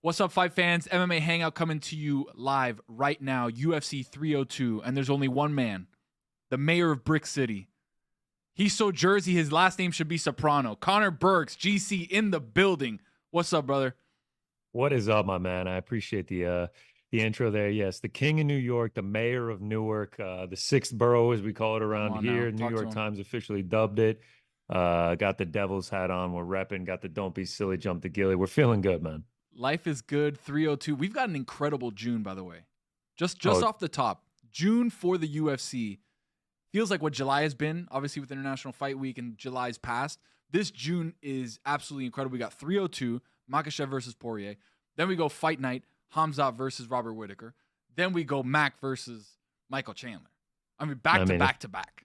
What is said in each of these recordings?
What's up, fight fans? MMA Hangout coming to you live right now, UFC 302. And there's only one man, the mayor of Brick City. He's so Jersey, his last name should be Soprano. Conner Burks, GC in the building. What's up, brother? What is up, my man? I appreciate the intro there. Yes, the king of New York, the mayor of Newark, the sixth borough, as we call it around here. New York Times officially dubbed it. Got the Devil's hat on. We're repping. Got the Don't Be Silly, Jump the Gilly. We're feeling good, man. Life is good. 302. We've got an incredible June, by the way. Just off the top, June for the UFC feels like what July has been, obviously with International Fight Week and July's past. This June is absolutely incredible. We got 302, Makhachev versus Poirier. Then we go Fight Night, Hamzat versus Robert Whittaker. Then we go Mac versus Michael Chandler. I mean, back to back.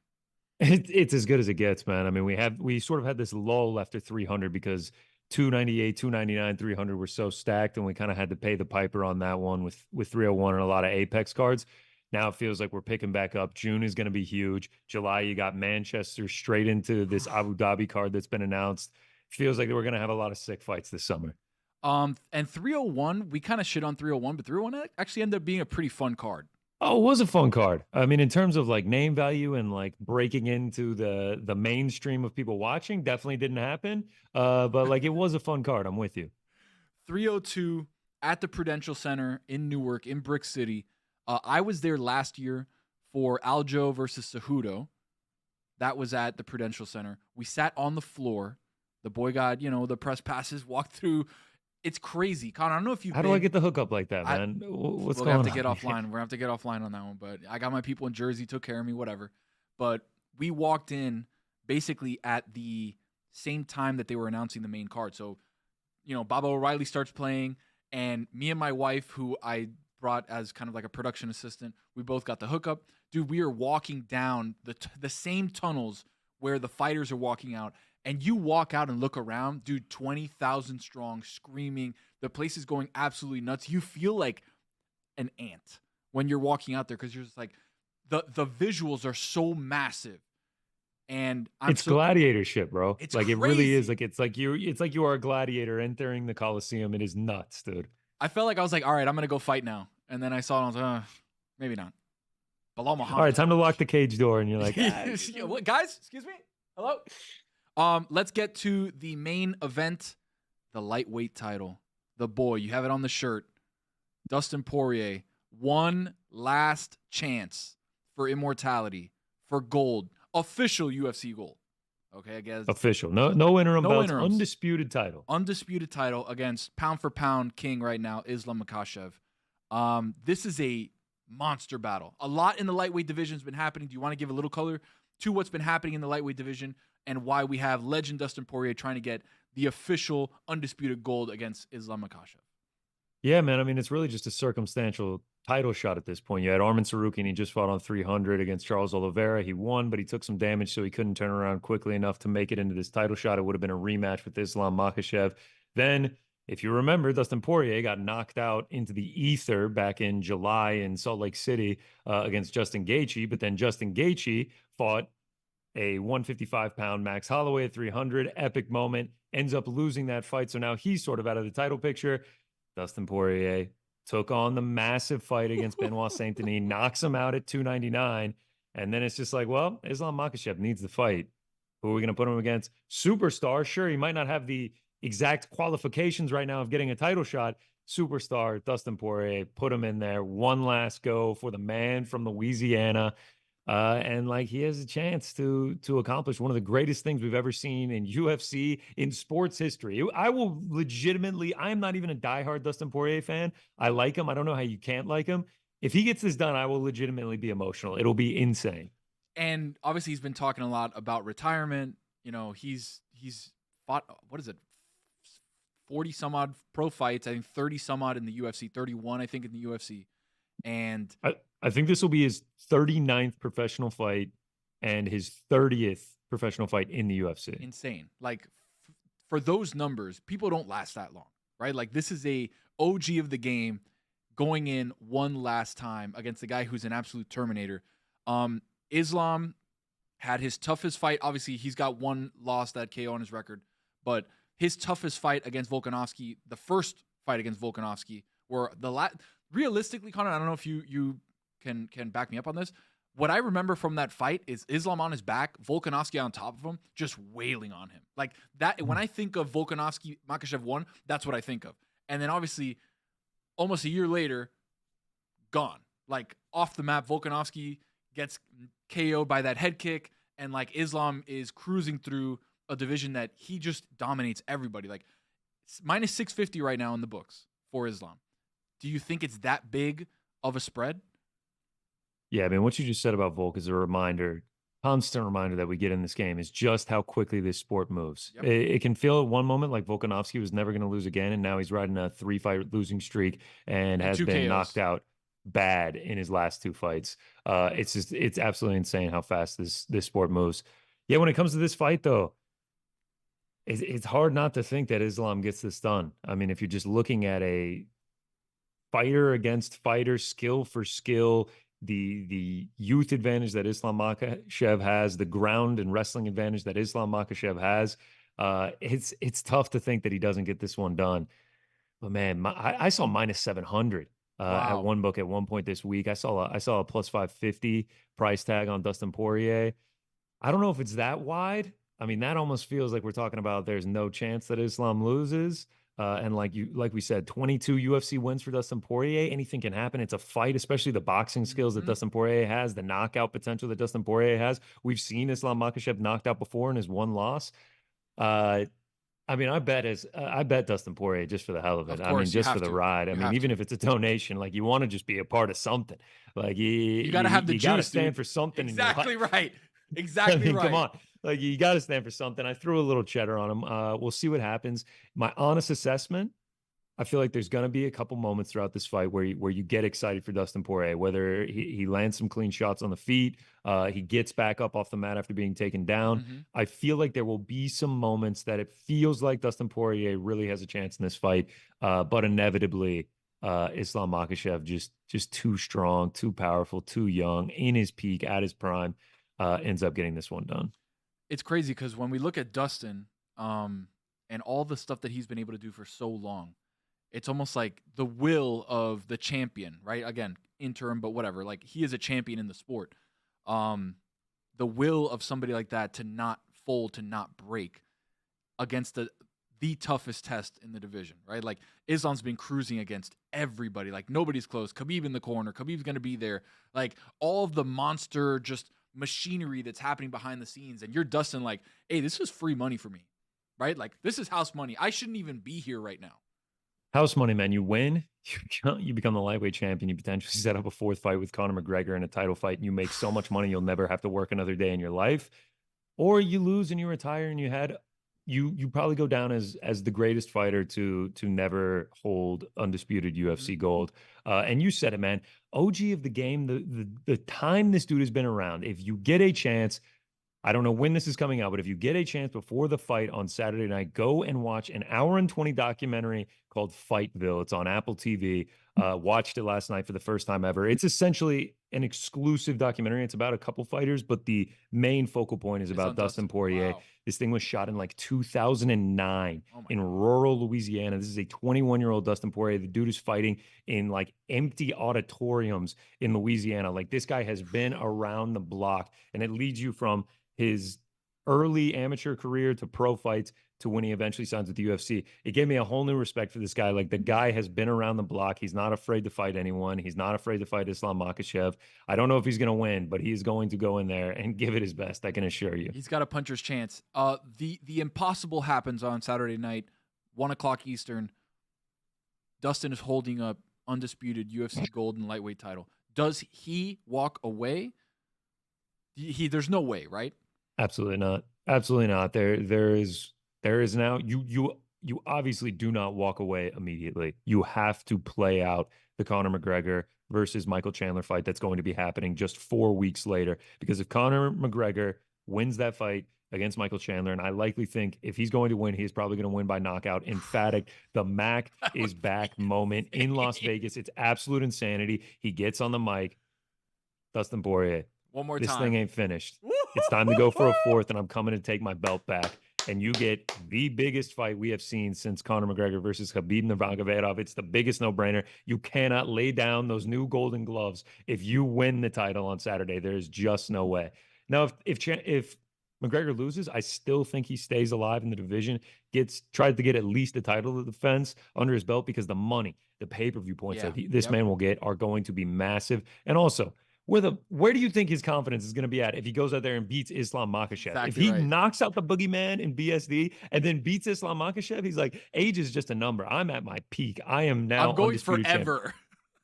It's as good as it gets, man. I mean, we sort of had this lull after 300 because 298, 299, 300 were so stacked, and we kind of had to pay the piper on that one with 301 and a lot of Apex cards. Now it feels like we're picking back up. June is going to be huge. July, you got Manchester straight into this Abu Dhabi card that's been announced. Feels like we're going to have a lot of sick fights this summer. And 301, we kind of shit on 301, but 301 actually ended up being a pretty fun card. Oh, it was a fun card. I mean, in terms of like name value and like breaking into the mainstream of people watching, definitely didn't happen. But like it was a fun card. I'm with you. 302 at the Prudential Center in Newark, in Brick City. I was there last year for Aljo versus Cejudo. That was at the Prudential Center. We sat on the floor. The boy got, the press passes, walked through. It's crazy. Conner, I don't know if you. How do I get the hookup like that, man? What's going on? We're going to have to get offline. We're going to have to get offline on that one. But I got my people in Jersey, took care of me, whatever. But we walked in basically at the same time that they were announcing the main card. So, Baba O'Reilly starts playing, and me and my wife, who I brought as kind of like a production assistant, we both got the hookup. Dude, we are walking down the same tunnels where the fighters are walking out. And you walk out and look around, dude, 20,000 strong, screaming. The place is going absolutely nuts. You feel like an ant when you're walking out there because you're just like, the visuals are so massive. And it's gladiatorship, bro. It's like crazy. It really is. Like it's like you are a gladiator entering the Coliseum. It is nuts, dude. I felt like I was like, all right, I'm gonna go fight now. And then I saw it, and I was like, maybe not. Bilal Muhammad. All right, time to lock the cage door. And you're like, what, guys? Excuse me. Hello. Let's get to the main event, the lightweight title. The boy, you have it on the shirt. Dustin Poirier, one last chance for immortality, for gold, official UFC gold. Okay, I guess official. No interim belts. Interims. Undisputed title against pound for pound king right now, Islam Makhachev. This is a monster battle. A lot in the lightweight division has been happening. Do you want to give a little color to what's been happening in the lightweight division and why we have legend Dustin Poirier trying to get the official undisputed gold against Islam Makhachev? Yeah, man. I mean, it's really just a circumstantial title shot at this point. You had Arman Tsarukyan. He just fought on 300 against Charles Oliveira. He won, but he took some damage, so he couldn't turn around quickly enough to make it into this title shot. It would have been a rematch with Islam Makhachev. Then, if you remember, Dustin Poirier got knocked out into the ether back in July in Salt Lake City against Justin Gaethje, but then Justin Gaethje fought a 155-pound Max Holloway at 300. Epic moment. Ends up losing that fight, so now he's sort of out of the title picture. Dustin Poirier took on the massive fight against Benoit Saint-Denis, knocks him out at 299, and then it's just like, well, Islam Makhachev needs the fight. Who are we going to put him against? Superstar. Sure, he might not have the exact qualifications right now of getting a title shot. Superstar, Dustin Poirier, put him in there. One last go for the man from Louisiana. And like he has a chance to accomplish one of the greatest things we've ever seen in UFC, in sports history. I'm not even a diehard Dustin Poirier fan. I like him. I don't know how you can't like him. If he gets this done, I will legitimately be emotional. It'll be insane. And obviously he's been talking a lot about retirement. He's fought, 40 some odd pro fights. I think 30 some odd in the UFC, 31, I think, in the UFC. And I think this will be his 39th professional fight and his 30th professional fight in the UFC. Insane. Like, for those numbers, people don't last that long, right? Like, this is a OG of the game going in one last time against the guy who's an absolute Terminator. Islam had his toughest fight. Obviously, he's got one loss, that KO on his record. But his toughest fight against Volkanovski, the first fight against Volkanovski, where realistically, Conor, I don't know if you can back me up on this. What I remember from that fight is Islam on his back, Volkanovski on top of him, just wailing on him. Like that, when I think of Volkanovski, Makhachev won, that's what I think of. And then obviously, almost a year later, gone. Like off the map, Volkanovski gets KO'd by that head kick, and like Islam is cruising through a division that he just dominates everybody. Like minus 650 right now in the books for Islam. Do you think it's that big of a spread? Yeah, I mean, what you just said about Volk is a reminder, constant reminder that we get in this game is just how quickly this sport moves. Yep. It can feel at one moment like Volkanovski was never going to lose again, and now he's riding a 3-fight losing streak and has been knocked out bad in his last 2 fights. It's absolutely insane how fast this sport moves. Yeah, when it comes to this fight, though, it's hard not to think that Islam gets this done. I mean, if you're just looking at a fighter against fighter, skill for skill, the youth advantage that Islam Makhachev has, the ground and wrestling advantage that Islam Makhachev has, it's tough to think that he doesn't get this one done. But man, I saw minus 700 at one book at one point this week. I saw a plus 550 price tag on Dustin Poirier. I don't know if it's that wide. I mean, that almost feels like we're talking about there's no chance that Islam loses. And like we said, 22 UFC wins for Dustin Poirier. Anything can happen. It's a fight, especially the boxing skills that Dustin Poirier has, the knockout potential that Dustin Poirier has. We've seen Islam Makhachev knocked out before in his one loss. I mean, I bet Dustin Poirier just for the hell of it. I mean, just for the ride. I mean, even if it's a donation, like you want to just be a part of something. Like you got to have the juice. You got to stand for something. Exactly right. Exactly right. Come on. Like you got to stand for something. I threw a little cheddar on him. We'll see what happens. My honest assessment, I feel like there's going to be a couple moments throughout this fight where you get excited for Dustin Poirier, whether he lands some clean shots on the feet, he gets back up off the mat after being taken down. I feel like there will be some moments that it feels like Dustin Poirier really has a chance in this fight, but inevitably Islam Makhachev just too strong, too powerful, too young, in his peak, at his prime, ends up getting this one done. It's crazy because when we look at Dustin and all the stuff that he's been able to do for so long, it's almost like the will of the champion, right? Again, interim, but whatever. Like he is a champion in the sport. The will of somebody like that to not fold, to not break against the toughest test in the division, right? Like Islam's been cruising against everybody. Like nobody's close. Khabib in the corner. Khabib's going to be there. Like all of the monster just machinery that's happening behind the scenes, and you're Dustin like, hey, this is free money for me, right? Like this is house money. I shouldn't even be here right now. House money, man. You win, you become the lightweight champion. You potentially set up a 4th fight with Conor McGregor in a title fight, and you make so much money you'll never have to work another day in your life. Or you lose and you retire, and you probably go down as the greatest fighter to never hold undisputed UFC gold. And you said it, man. OG of the game, the time this dude has been around, if you get a chance, I don't know when this is coming out, but if you get a chance before the fight on Saturday night, go and watch an 1:20 documentary called Fightville. It's on Apple TV. Watched it last night for the first time ever. It's essentially an exclusive documentary. It's about a couple fighters, but the main focal point is about Dustin Poirier. Wow. This thing was shot in like 2009 in rural Louisiana. This is a 21-year-old Dustin Poirier. The dude is fighting in like empty auditoriums in Louisiana. Like this guy has been around the block, and it leads you from his early amateur career to pro fights to when he eventually signs with the UFC. It gave me a whole new respect for this guy. Like the guy has been around the block. He's not afraid to fight anyone. He's not afraid to fight Islam Makhachev. I don't know if he's going to win, but he's going to go in there and give it his best. I can assure you. He's got a puncher's chance. The impossible happens on Saturday night, 1:00 Eastern. Dustin is holding up undisputed UFC gold and lightweight title. Does he walk away? There's no way, right? Absolutely not. Absolutely not. There is now you obviously do not walk away immediately. You have to play out the Conor McGregor versus Michael Chandler fight that's going to be happening just 4 weeks later. Because if Conor McGregor wins that fight against Michael Chandler, and I likely think if he's going to win, he's probably going to win by knockout. Emphatic, the Mac is back moment in Las Vegas. It's absolute insanity. He gets on the mic. Dustin Poirier. One more time. This thing ain't finished. It's time to go for a 4th, and I'm coming to take my belt back. and you get the biggest fight we have seen since Conor McGregor versus Khabib Nurmagomedov. It's the biggest no-brainer. You cannot lay down those new golden gloves if you win the title on Saturday. There's just no way. Now, if McGregor loses, I still think he stays alive in the division, tried to get at least a title defense under his belt, because the money, the pay-per-view points that this man will get are going to be massive. And also, where do you think his confidence is going to be at if he goes out there and beats Islam Makhachev? Exactly if he right. knocks out the boogeyman in BSD and then beats Islam Makhachev, he's like, age is just a number. I'm at my peak. I am now I'm going undisputed forever. champion.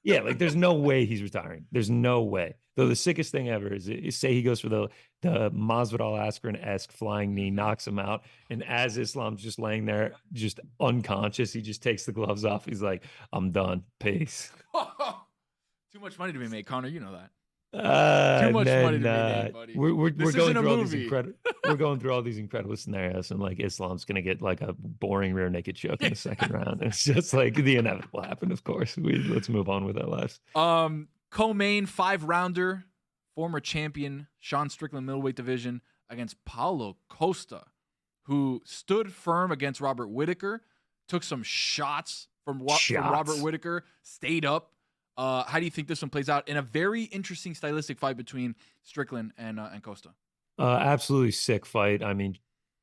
Yeah, like there's no way he's retiring. There's no way. Though the sickest thing ever is say he goes for the Masvidal Askren-esque flying knee, knocks him out, and as Islam's just laying there, just unconscious, he just takes the gloves off. He's like, "I'm done. Peace." Too much money to be made, Conor. You know that. Too much money to be made, buddy. We're going through all these movie. we're going through all these incredible scenarios, and like Islam's gonna get like a boring rear naked choke in the second round. It's just like the inevitable happened. Of course, let's move on with our lives. Co-main 5-rounder, former champion Sean Strickland middleweight division against Paulo Costa, who stood firm against Robert Whittaker, took some shots from Robert Whittaker, stayed up. How do you think this one plays out in a very interesting stylistic fight between Strickland and Costa? Absolutely sick fight. I mean,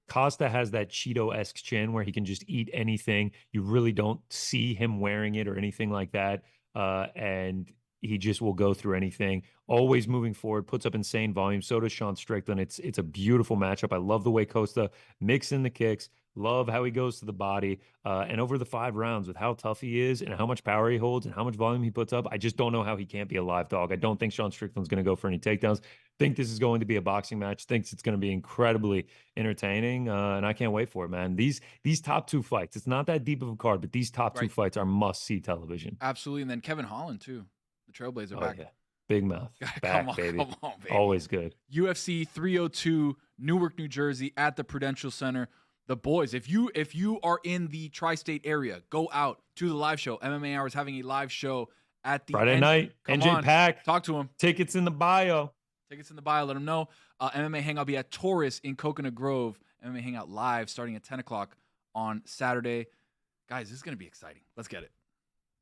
Costa has that Cheeto-esque chin where he can just eat anything. You really don't see him wearing it or anything like that. And he just will go through anything. Always moving forward, puts up insane volume. So does Sean Strickland. It's a beautiful matchup. I love the way Costa mix in the kicks. Love how he goes to the body. And over the 5 rounds, with how tough he is and how much power he holds and how much volume he puts up, I just don't know how he can't be a live dog. I don't think Sean Strickland's going to go for any takedowns. Think this is going to be a boxing match. Thinks it's going to be incredibly entertaining. And I can't wait for it, man. These top 2 fights, it's not that deep of a card, but these top 2 fights are must-see television. Absolutely. And then Kevin Holland, too. The Trailblazer back. Yeah. Big mouth. Back, baby. Come on, baby. Always good. UFC 302, Newark, New Jersey, at the Prudential Center. The boys, if you are in the tri-state area, go out to the live show. MMA Hour is having a live show at the Friday night. NJ Pack. Talk to him. Tickets in the bio. Let them know. MMA Hangout will be at Taurus in Coconut Grove. MMA Hangout live starting at 10 o'clock on Saturday. Guys, this is going to be exciting. Let's get it.